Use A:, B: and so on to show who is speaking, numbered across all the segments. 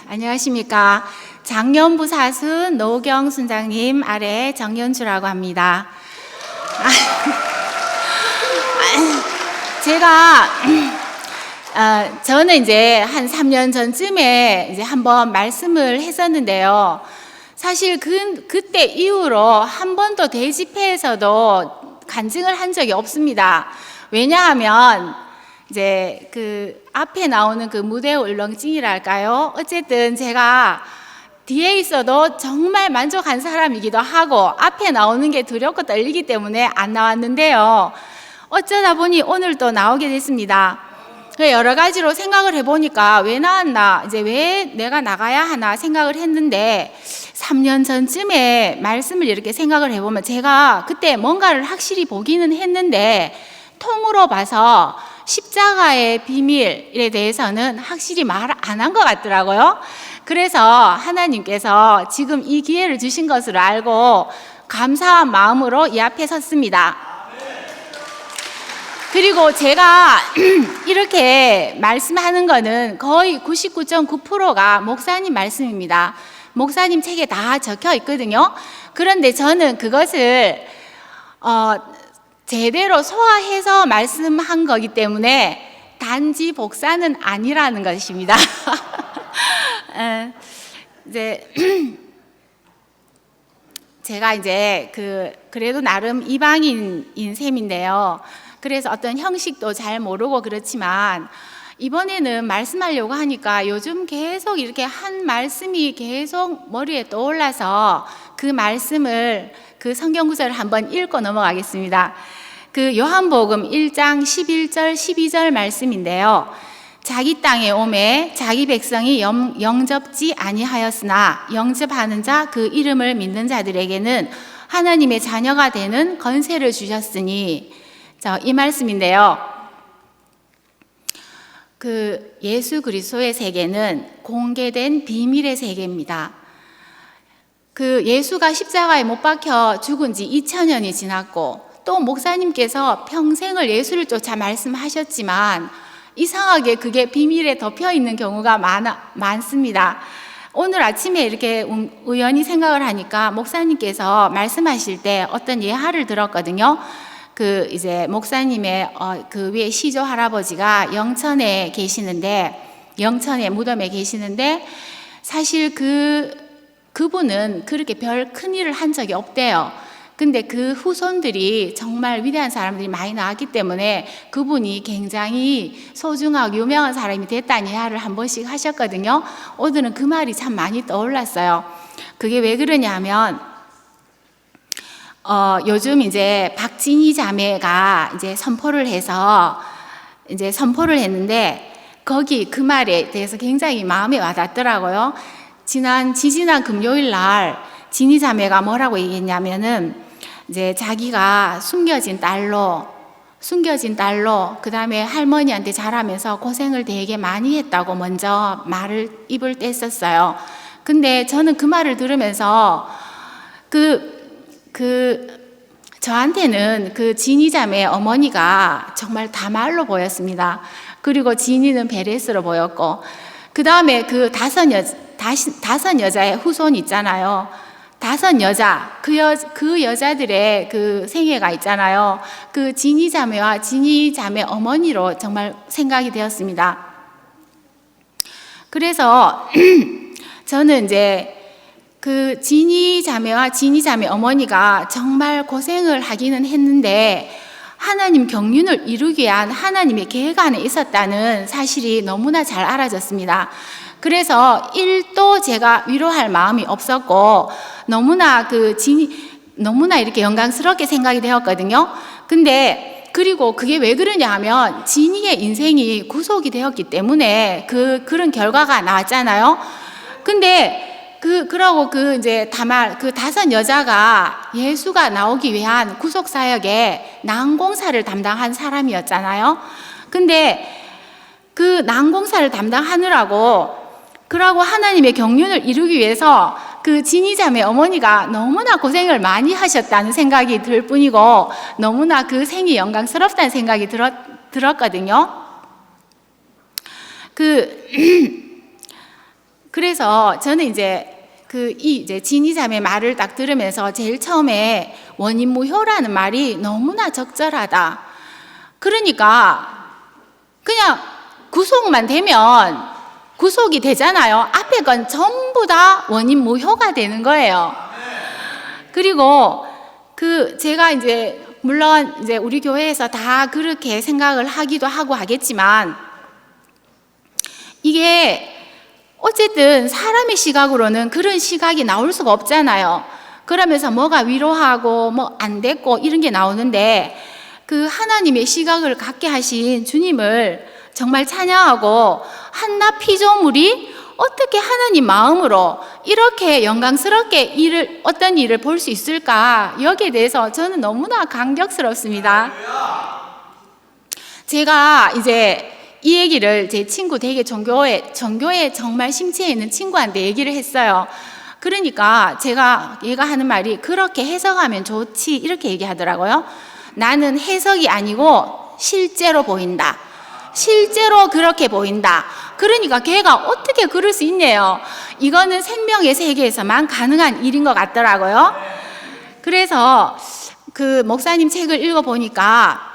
A: 안녕하십니까. 장년부 사순 노경 순장님 아래 정연주라고 합니다. 제가 저는 이제 한 3년 전쯤에 이제 한번 말씀을 했었는데요. 사실 그때 이후로 한 번도 대집회에서도 간증을 한 적이 없습니다. 왜냐하면 이제 그 앞에 나오는 그 무대 울렁증이랄까요? 어쨌든 제가 뒤에 있어도 정말 만족한 사람이기도 하고 앞에 나오는 게 두렵고 떨리기 때문에 안 나왔는데요. 어쩌다 보니 오늘 또 나오게 됐습니다. 여러 가지로 생각을 해보니까 왜 나왔나, 이제 왜 내가 나가야 하나 생각을 했는데 3년 전쯤에 말씀을 이렇게 생각을 해보면 제가 그때 뭔가를 확실히 보기는 했는데 통으로 봐서 십자가의 비밀에 대해서는 확실히 말 안 한 것 같더라고요. 그래서 하나님께서 지금 이 기회를 주신 것으로 알고 감사한 마음으로 이 앞에 섰습니다. 그리고 제가 이렇게 말씀하는 거는 거의 99.9%가 목사님 말씀입니다. 목사님 책에 다 적혀 있거든요. 그런데 저는 그것을 제대로 소화해서 말씀한 거기 때문에 단지 복사는 아니라는 것입니다. 이제 제가 이제 그래도 나름 이방인인 셈인데요. 그래서 어떤 형식도 잘 모르고 그렇지만 이번에는 말씀하려고 하니까 요즘 계속 이렇게 한 말씀이 계속 머리에 떠올라서 그 말씀을 그 성경 구절을 한번 읽고 넘어가겠습니다. 그 요한복음 1장 11절 12절 말씀인데요. 자기 땅에 오매 자기 백성이 영접지 아니하였으나 영접하는 자 그 이름을 믿는 자들에게는 하나님의 자녀가 되는 권세를 주셨으니, 이 말씀인데요. 그 예수 그리스도의 세계는 공개된 비밀의 세계입니다. 그 예수가 십자가에 못 박혀 죽은 지 2000년이 지났고 또 목사님께서 평생을 예수를 쫓아 말씀하셨지만 이상하게 그게 비밀에 덮여 있는 경우가 많습니다. 오늘 아침에 이렇게 우연히 생각을 하니까 목사님께서 말씀하실 때 어떤 예화를 들었거든요. 그 이제 목사님의 그 위에 시조 할아버지가 영천에 무덤에 계시는데 사실 그분은 그렇게 별 큰일을 한 적이 없대요. 근데 그 후손들이 정말 위대한 사람들이 많이 나왔기 때문에 그분이 굉장히 소중하고 유명한 사람이 됐다는 이야기를 한 번씩 하셨거든요. 오늘은 그 말이 참 많이 떠올랐어요. 그게 왜 그러냐 하면 요즘 이제 박진희 자매가 이제 선포를 했는데 거기 그 말에 대해서 굉장히 마음에 와닿더라고요. 지지난 금요일 날 진희 자매가 뭐라고 얘기했냐면은 이제 자기가 숨겨진 딸로 그 다음에 할머니한테 자라면서 고생을 되게 많이 했다고 먼저 입을 뗐었어요. 근데 저는 그 말을 들으면서 저한테는 그 진희 자매 어머니가 정말 다말로 보였습니다. 그리고 진희는 베레스로 보였고, 그 다음에 그 다섯 여자의 후손 있잖아요. 5 여자, 그 여자들의 그 생애가 있잖아요. 그 진희 자매와 진희 자매 어머니로 정말 생각이 되었습니다. 그래서 저는 이제 그 진희 자매와 진희 자매 어머니가 정말 고생을 하기는 했는데 하나님 경륜을 이루기 위한 하나님의 계획 안에 있었다는 사실이 너무나 잘 알아졌습니다. 그래서 1도 제가 위로할 마음이 없었고 너무나 이렇게 영광스럽게 생각이 되었거든요. 근데 그리고 그게 왜 그러냐 하면 진희의 인생이 구속이 되었기 때문에 그런 결과가 나왔잖아요. 근데 그러고 이제 다말 5 여자가 예수가 나오기 위한 구속 사역에 난공사를 담당한 사람이었잖아요. 근데 그 난공사를 담당하느라고 그러고 하나님의 경륜을 이루기 위해서 그 진희 자매 어머니가 너무나 고생을 많이 하셨다는 생각이 들 뿐이고 너무나 그 생이 영광스럽다는 생각이 들었거든요. 그래서 저는 이제 이제 진이자매 말을 딱 들으면서 제일 처음에 원인무효라는 말이 너무나 적절하다. 그러니까 그냥 구속만 되면 구속이 되잖아요. 앞에 건 전부 다 원인무효가 되는 거예요. 그리고 제가 이제 물론 이제 우리 교회에서 다 그렇게 생각을 하기도 하고 하겠지만 이게 어쨌든 사람의 시각으로는 그런 시각이 나올 수가 없잖아요. 그러면서 뭐가 위로하고 뭐 안 됐고 이런 게 나오는데 하나님의 시각을 갖게 하신 주님을 정말 찬양하고 한낱 피조물이 어떻게 하나님 마음으로 이렇게 영광스럽게 어떤 일을 볼 수 있을까? 여기에 대해서 저는 너무나 감격스럽습니다. 제가 이제 이 얘기를 제 친구 되게 전교에 정말 심취해 있는 친구한테 얘기를 했어요. 그러니까 얘가 하는 말이 그렇게 해석하면 좋지 이렇게 얘기하더라고요. 나는 해석이 아니고 실제로 보인다. 실제로 그렇게 보인다. 그러니까 걔가 어떻게 그럴 수 있네요. 이거는 생명의 세계에서만 가능한 일인 것 같더라고요. 그래서 목사님 책을 읽어보니까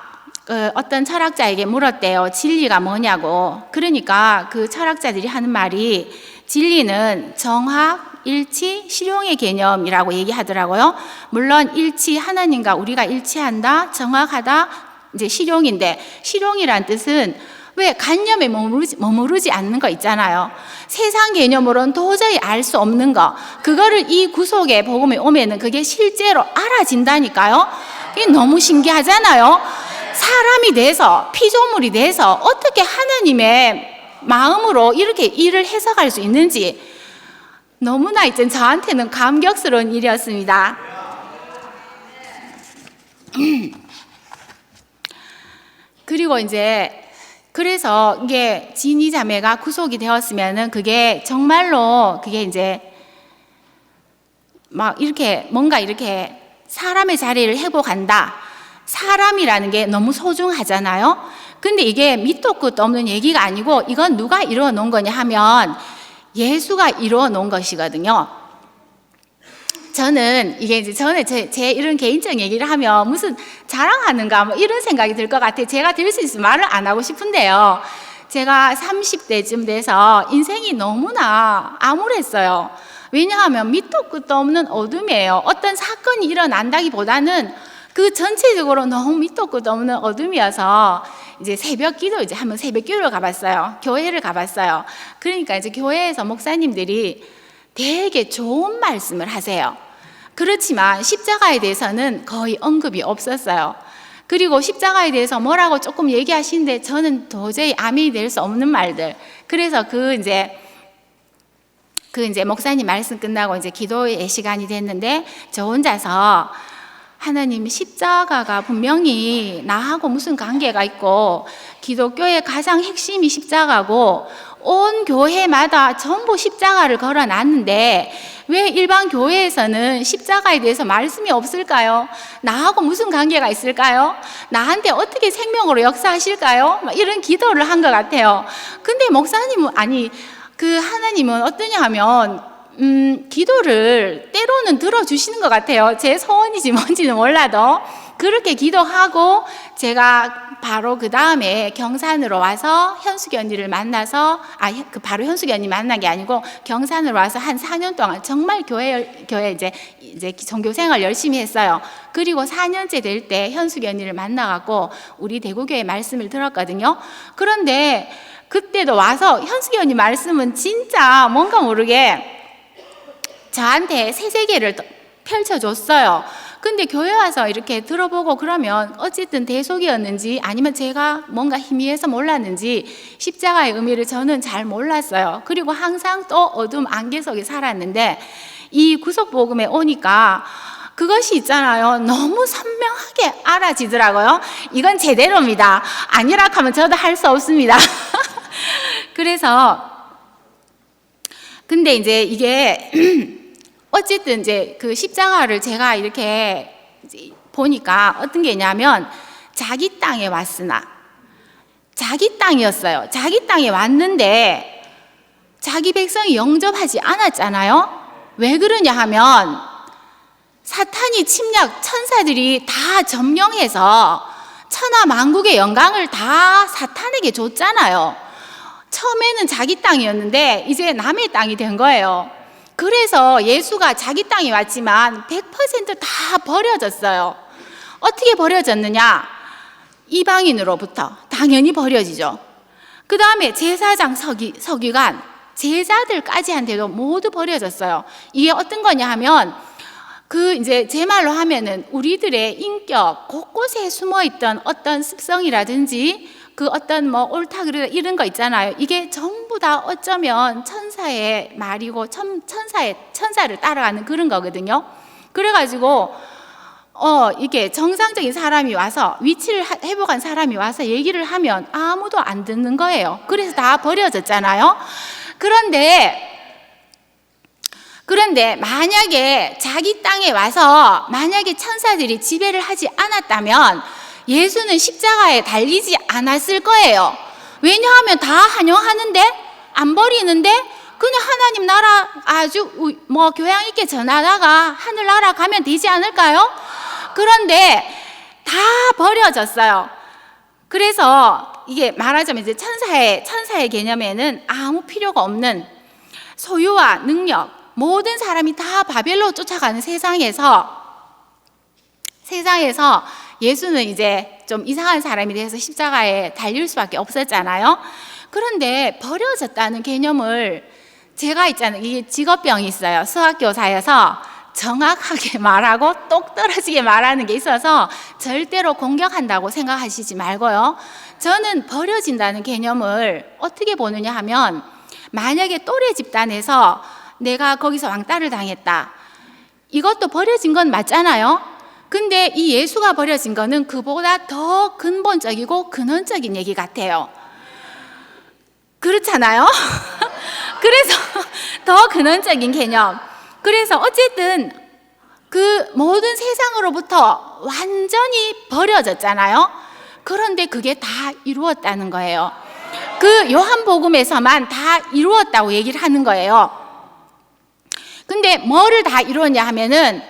A: 어떤 철학자에게 물었대요. 진리가 뭐냐고. 그러니까 철학자들이 하는 말이 진리는 정합, 일치, 실용의 개념이라고 얘기하더라고요. 물론 일치, 하나님과 우리가 일치한다, 정확하다, 이제 실용인데 실용이란 뜻은 왜 관념에 머무르지 않는 거 있잖아요. 세상 개념으로는 도저히 알 수 없는 거, 그거를 이 구속의 복음에 오면은 그게 실제로 알아진다니까요. 이게 너무 신기하잖아요. 사람이 돼서 피조물이 돼서 어떻게 하나님의 마음으로 이렇게 일을 해석할 수 있는지 너무나 이제 저한테는 감격스러운 일이었습니다. 그리고 이제 그래서 이게 진이 자매가 구속이 되었으면은 그게 정말로 그게 이제 막 이렇게 뭔가 이렇게 사람의 자리를 회복한다. 사람이라는 게 너무 소중하잖아요. 근데 이게 밑도 끝도 없는 얘기가 아니고 이건 누가 이루어 놓은 거냐 하면 예수가 이루어 놓은 것이거든요. 저는 이게 이제 전에 제 이런 개인적 얘기를 하면 무슨 자랑하는가 뭐 이런 생각이 들 것 같아요. 제가 될 수 있으면 말을 안 하고 싶은데요. 제가 30대쯤 돼서 인생이 너무나 암울했어요. 왜냐하면 밑도 끝도 없는 어둠이에요. 어떤 사건이 일어난다기보다는 그 전체적으로 너무 밑도 끝도 없는 어둠이어서 이제 새벽 기도 이제 한번 새벽 기도를 가봤어요. 교회를 가봤어요. 그러니까 이제 교회에서 목사님들이 되게 좋은 말씀을 하세요. 그렇지만 십자가에 대해서는 거의 언급이 없었어요. 그리고 십자가에 대해서 뭐라고 조금 얘기하시는데 저는 도저히 아멘이 될 수 없는 말들. 그래서 이제 목사님 말씀 끝나고 이제 기도의 시간이 됐는데 저 혼자서 하나님 십자가가 분명히 나하고 무슨 관계가 있고 기독교의 가장 핵심이 십자가고 온 교회마다 전부 십자가를 걸어놨는데 왜 일반 교회에서는 십자가에 대해서 말씀이 없을까요? 나하고 무슨 관계가 있을까요? 나한테 어떻게 생명으로 역사하실까요? 이런 기도를 한 것 같아요. 근데 목사님은 하나님은 어떠냐 하면 기도를 때로는 들어주시는 것 같아요. 제 소원이지 뭔지는 몰라도 그렇게 기도하고 제가 바로 그 다음에 경산으로 와서 현숙이 언니를 만나서 바로 현숙이 언니 만난 게 아니고 경산으로 와서 한 4년 동안 정말 교회 이제 종교 생활 열심히 했어요. 그리고 4년째 될 때 현숙이 언니를 만나갖고 우리 대구교회 말씀을 들었거든요. 그런데 그때도 와서 현숙이 언니 말씀은 진짜 뭔가 모르게 저한테 새 세계를 펼쳐줬어요. 근데 교회 와서 이렇게 들어보고 그러면 어쨌든 대속이었는지 아니면 제가 뭔가 희미해서 몰랐는지 십자가의 의미를 저는 잘 몰랐어요. 그리고 항상 또 어둠 안개 속에 살았는데 이 구속복음에 오니까 그것이 있잖아요. 너무 선명하게 알아지더라고요. 이건 제대로입니다. 아니라 하면 저도 할 수 없습니다. 그래서 근데 이제 이게 어쨌든 이제 그 십자가를 제가 이렇게 보니까 어떤 게 있냐면 자기 땅에 왔으나 자기 땅이었어요. 자기 땅에 왔는데 자기 백성이 영접하지 않았잖아요. 왜 그러냐 하면 사탄이 침략, 천사들이 다 점령해서 천하 만국의 영광을 다 사탄에게 줬잖아요. 처음에는 자기 땅이었는데 이제 남의 땅이 된 거예요. 그래서 예수가 자기 땅에 왔지만 100%다 버려졌어요. 어떻게 버려졌느냐? 이방인으로부터 당연히 버려지죠. 그 다음에 제사장, 서기관, 제자들까지 한테도 모두 버려졌어요. 이게 어떤 거냐 하면 이제 제 말로 하면은 우리들의 인격 곳곳에 숨어 있던 어떤 습성이라든지 어떤 옳다 그르다 이런 거 있잖아요. 이게 전부 다 어쩌면 천사의 말이고 천사를 따라가는 그런 거거든요. 그래가지고 이게 정상적인 사람이 와서 위치를 회복한 사람이 와서 얘기를 하면 아무도 안 듣는 거예요. 그래서 다 버려졌잖아요. 그런데 만약에 자기 땅에 와서 만약에 천사들이 지배를 하지 않았다면 예수는 십자가에 달리지 않았을 거예요. 왜냐하면 다 환영하는데 안 버리는데 그냥 하나님 나라 아주 교양 있게 전하다가 하늘나라 가면 되지 않을까요? 그런데 다 버려졌어요. 그래서 이게 말하자면 이제 천사의 개념에는 아무 필요가 없는 소유와 능력, 모든 사람이 다 바벨로 쫓아가는 세상에서 예수는 이제 좀 이상한 사람이 돼서 십자가에 달릴 수밖에 없었잖아요. 그런데 버려졌다는 개념을 제가 있잖아요. 이게 직업병이 있어요. 수학교사여서 정확하게 말하고 똑 떨어지게 말하는 게 있어서 절대로 공격한다고 생각하시지 말고요. 저는 버려진다는 개념을 어떻게 보느냐 하면 만약에 또래 집단에서 내가 거기서 왕따를 당했다. 이것도 버려진 건 맞잖아요. 근데 이 예수가 버려진 거는 그보다 더 근본적이고 근원적인 얘기 같아요. 그렇잖아요? 그래서 더 근원적인 개념. 그래서 어쨌든 모든 세상으로부터 완전히 버려졌잖아요. 그런데 그게 다 이루었다는 거예요. 요한복음에서만 다 이루었다고 얘기를 하는 거예요. 근데 뭐를 다 이루었냐 하면은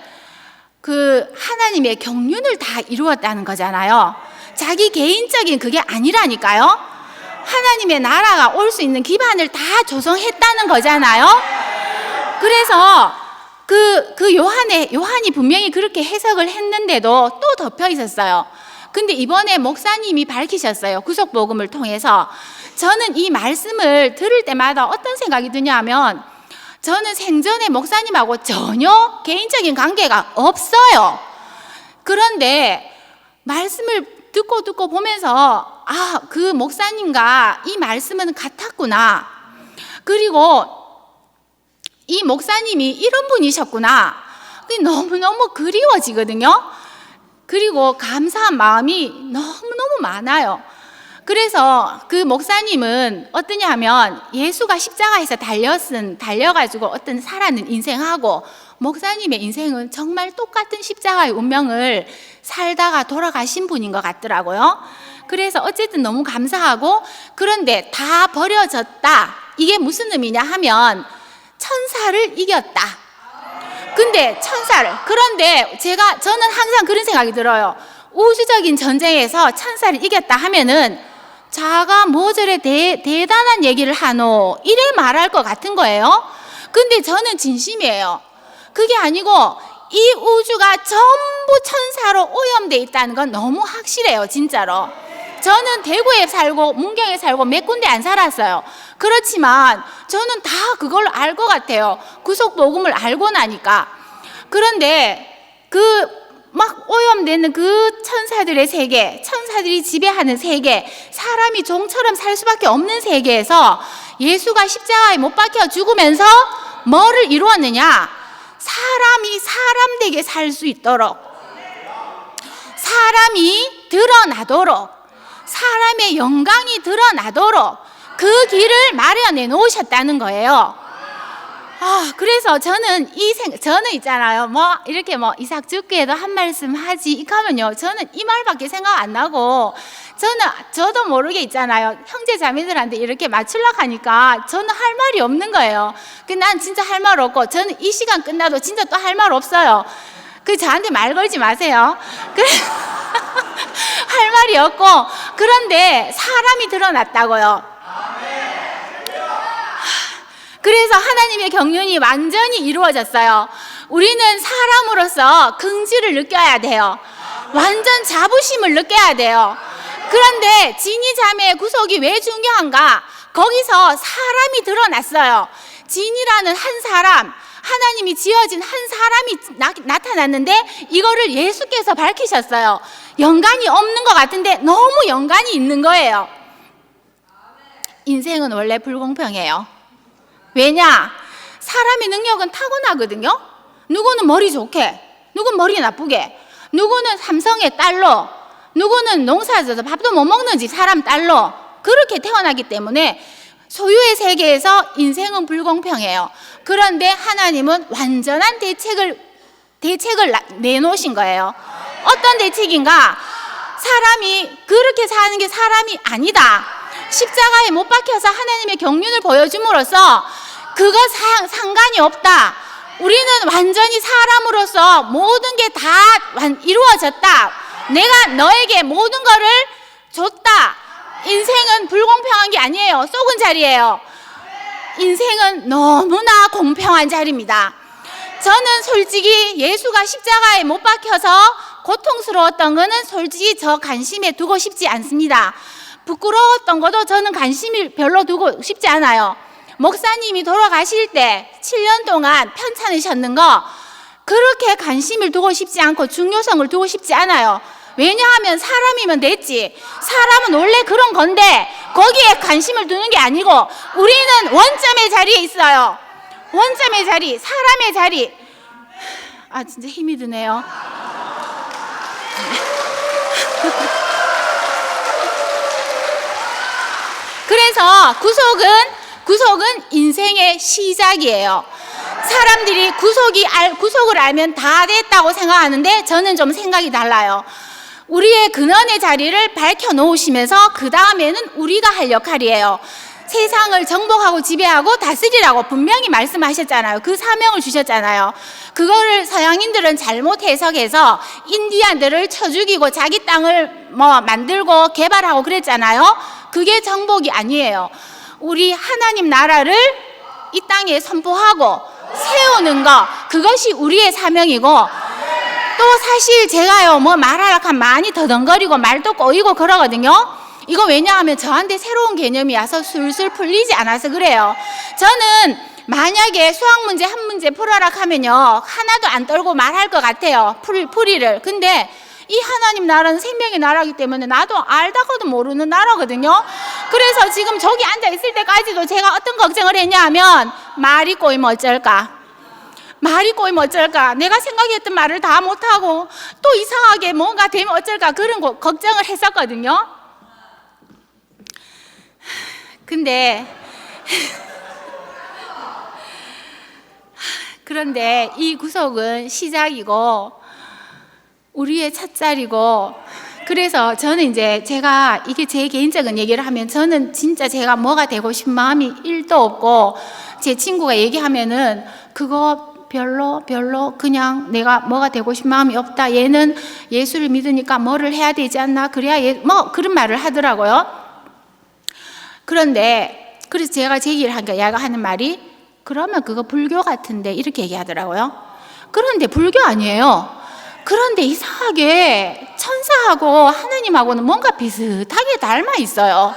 A: 하나님의 경륜을 다 이루었다는 거잖아요. 자기 개인적인 그게 아니라니까요. 하나님의 나라가 올 수 있는 기반을 다 조성했다는 거잖아요. 그래서 요한이 분명히 그렇게 해석을 했는데도 또 덮여 있었어요. 근데 이번에 목사님이 밝히셨어요. 구속복음을 통해서. 저는 이 말씀을 들을 때마다 어떤 생각이 드냐면 저는 생전에 목사님하고 전혀 개인적인 관계가 없어요. 그런데 말씀을 듣고 보면서 그 목사님과 이 말씀은 같았구나. 그리고 이 목사님이 이런 분이셨구나. 너무너무 그리워지거든요. 그리고 감사한 마음이 너무너무 많아요. 그래서 그 목사님은 어떠냐 하면 예수가 십자가에서 달려가지고 어떤 살아는 인생하고 목사님의 인생은 정말 똑같은 십자가의 운명을 살다가 돌아가신 분인 것 같더라고요. 그래서 어쨌든 너무 감사하고 그런데 다 버려졌다. 이게 무슨 의미냐 하면 천사를 이겼다. 그런데 저는 항상 그런 생각이 들어요. 우주적인 전쟁에서 천사를 이겼다 하면은 자가 뭐 저래 대단한 얘기를 하노 이래 말할 것 같은 거예요. 근데 저는 진심이에요. 그게 아니고 이 우주가 전부 천사로 오염돼 있다는 건 너무 확실해요. 진짜로. 저는 대구에 살고 문경에 살고 몇 군데 안 살았어요. 그렇지만 저는 다 그걸 알 것 같아요. 구속복음을 알고 나니까. 그런데 막 오염되는 천사들의 세계, 천사들이 지배하는 세계, 사람이 종처럼 살 수밖에 없는 세계에서 예수가 십자가에 못 박혀 죽으면서 뭐를 이루었느냐? 사람이 사람되게 살 수 있도록, 사람이 드러나도록, 사람의 영광이 드러나도록 그 길을 마련해 놓으셨다는 거예요. 그래서 저는 저는 있잖아요. 이렇게 이삭 죽기에도 한 말씀 하지. 이렇게 하면요. 저는 이 말밖에 생각 안 나고, 저도 모르게 있잖아요. 형제 자매들한테 이렇게 맞추려고 하니까 저는 할 말이 없는 거예요. 난 진짜 할 말 없고, 저는 이 시간 끝나도 진짜 또 할 말 없어요. 저한테 말 걸지 마세요. 그래. 할 말이 없고, 그런데 사람이 드러났다고요. 그래서 하나님의 경륜이 완전히 이루어졌어요. 우리는 사람으로서 긍지를 느껴야 돼요. 완전 자부심을 느껴야 돼요. 그런데 진이 자매의 구속이 왜 중요한가? 거기서 사람이 드러났어요. 진이라는 한 사람, 하나님이 지어진 한 사람이 나타났는데 이거를 예수께서 밝히셨어요. 연관이 없는 것 같은데 너무 연관이 있는 거예요. 인생은 원래 불공평해요. 왜냐? 사람의 능력은 타고나거든요. 누구는 머리 좋게, 누구는 머리 나쁘게, 누구는 삼성의 딸로, 누구는 농사져서 밥도 못 먹는 집 사람 딸로 그렇게 태어나기 때문에 소유의 세계에서 인생은 불공평해요. 그런데 하나님은 완전한 대책을 내놓으신 거예요. 어떤 대책인가? 사람이 그렇게 사는 게 사람이 아니다. 십자가에 못 박혀서 하나님의 경륜을 보여줌으로써 그거 상관이 없다. 우리는 완전히 사람으로서 모든 게 다 이루어졌다. 내가 너에게 모든 거를 줬다. 인생은 불공평한 게 아니에요. 썩은 자리예요. 인생은 너무나 공평한 자리입니다. 저는 솔직히 예수가 십자가에 못 박혀서 고통스러웠던 거는 솔직히 저 관심에 두고 싶지 않습니다. 부끄러웠던 것도 저는 관심을 별로 두고 싶지 않아요. 목사님이 돌아가실 때 7년 동안 편찮으셨는 거 그렇게 관심을 두고 싶지 않고 중요성을 두고 싶지 않아요. 왜냐하면 사람이면 됐지. 사람은 원래 그런 건데 거기에 관심을 두는 게 아니고 우리는 원점의 자리에 있어요. 원점의 자리, 사람의 자리. 진짜 힘이 드네요. 그래서 구속은 인생의 시작이에요. 사람들이 구속을 알면 다 됐다고 생각하는데 저는 좀 생각이 달라요. 우리의 근원의 자리를 밝혀 놓으시면서 그 다음에는 우리가 할 역할이에요. 세상을 정복하고 지배하고 다스리라고 분명히 말씀하셨잖아요. 그 사명을 주셨잖아요. 그거를 서양인들은 잘못 해석해서 인디안들을 쳐 죽이고 자기 땅을 만들고 개발하고 그랬잖아요. 그게 정복이 아니에요. 우리 하나님 나라를 이 땅에 선포하고 세우는 거, 그것이 우리의 사명이고, 또 사실 제가요 말하려고 하면 많이 더덩거리고 말도 꼬이고 그러거든요. 이거 왜냐하면 저한테 새로운 개념이 와서 술술 풀리지 않아서 그래요. 저는 만약에 수학 문제 한 문제 풀어라 하면요 하나도 안 떨고 말할 것 같아요. 풀이를. 근데 이 하나님 나라는 생명의 나라이기 때문에 나도 알다가도 모르는 나라거든요. 그래서 지금 저기 앉아 있을 때까지도 제가 어떤 걱정을 했냐 하면 말이 꼬이면 어쩔까? 말이 꼬이면 어쩔까? 내가 생각했던 말을 다 못하고 또 이상하게 뭔가 되면 어쩔까? 그런 걱정을 했었거든요. 그런데 이 구속은 시작이고 우리의 첫자리고, 그래서 저는 이제 제가 이게 제 개인적인 얘기를 하면 저는 진짜 제가 뭐가 되고 싶은 마음이 1도 없고, 제 친구가 얘기하면은 그거 별로 그냥 내가 뭐가 되고 싶은 마음이 없다. 얘는 예수를 믿으니까 뭐를 해야 되지 않나? 그래야 그런 말을 하더라고요. 그래서 제가 제 얘기를 하니까 얘가 하는 말이 그러면 그거 불교 같은데 이렇게 얘기하더라고요. 그런데 불교 아니에요. 그런데 이상하게 천사하고 하느님하고는 뭔가 비슷하게 닮아 있어요.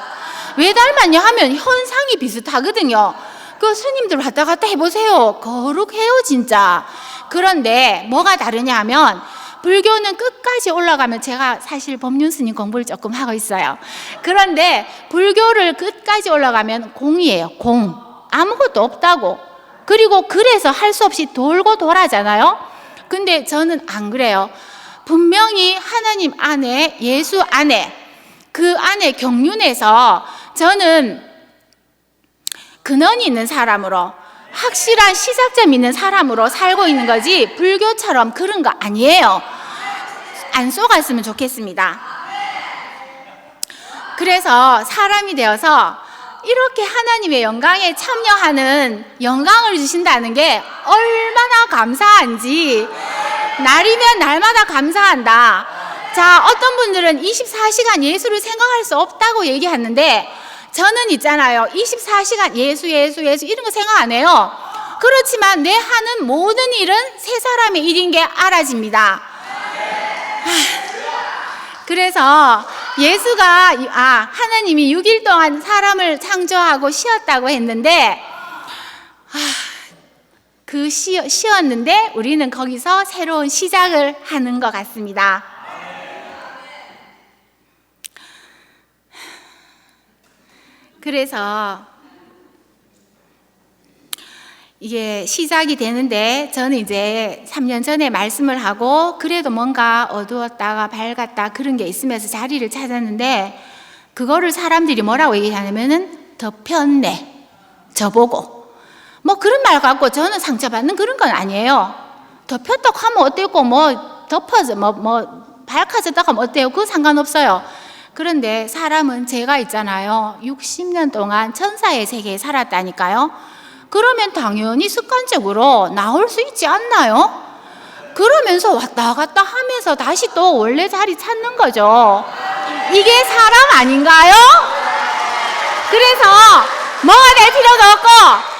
A: 왜 닮았냐 하면 현상이 비슷하거든요. 그 스님들 왔다 갔다 해보세요. 거룩해요 진짜. 그런데 뭐가 다르냐 하면 불교는 끝까지 올라가면, 제가 사실 법륜 스님 공부를 조금 하고 있어요. 그런데 불교를 끝까지 올라가면 공이에요. 공. 아무것도 없다고. 그리고 그래서 할 수 없이 돌고 돌아잖아요. 근데 저는 안 그래요. 분명히 하나님 안에, 예수 안에, 그 안에 경륜에서 저는 근원이 있는 사람으로, 확실한 시작점 있는 사람으로 살고 있는 거지 불교처럼 그런 거 아니에요. 안 속았으면 좋겠습니다. 그래서 사람이 되어서 이렇게 하나님의 영광에 참여하는 영광을 주신다는 게 얼마나 감사한지 날이면 날마다 감사한다. 자, 어떤 분들은 24시간 예수를 생각할 수 없다고 얘기하는데 저는 있잖아요. 24시간 예수 이런 거 생각 안 해요. 그렇지만 내 하는 모든 일은 세 사람의 일인 게 알아집니다. 그래서 예수가 하나님이 6일 동안 사람을 창조하고 쉬었다고 했는데 그 쉬었는데 우리는 거기서 새로운 시작을 하는 것 같습니다. 그래서 이게 시작이 되는데 저는 이제 3년 전에 말씀을 하고 그래도 뭔가 어두웠다가 밝았다 그런 게 있으면서 자리를 찾았는데 그거를 사람들이 뭐라고 얘기하냐면은 덮였네, 저보고 뭐 그런 말 갖고 저는 상처받는 그런 건 아니에요. 덮였다고 하면 어때고 뭐 덮어져 뭐 밝아졌다고 하면 어때요? 그거 상관없어요. 그런데 사람은 제가 있잖아요. 60년 동안 천사의 세계에 살았다니까요. 그러면 당연히 습관적으로 나올 수 있지 않나요? 그러면서 왔다 갔다 하면서 다시 또 원래 자리 찾는 거죠. 이게 사람 아닌가요? 그래서 뭐가 될 필요도 없고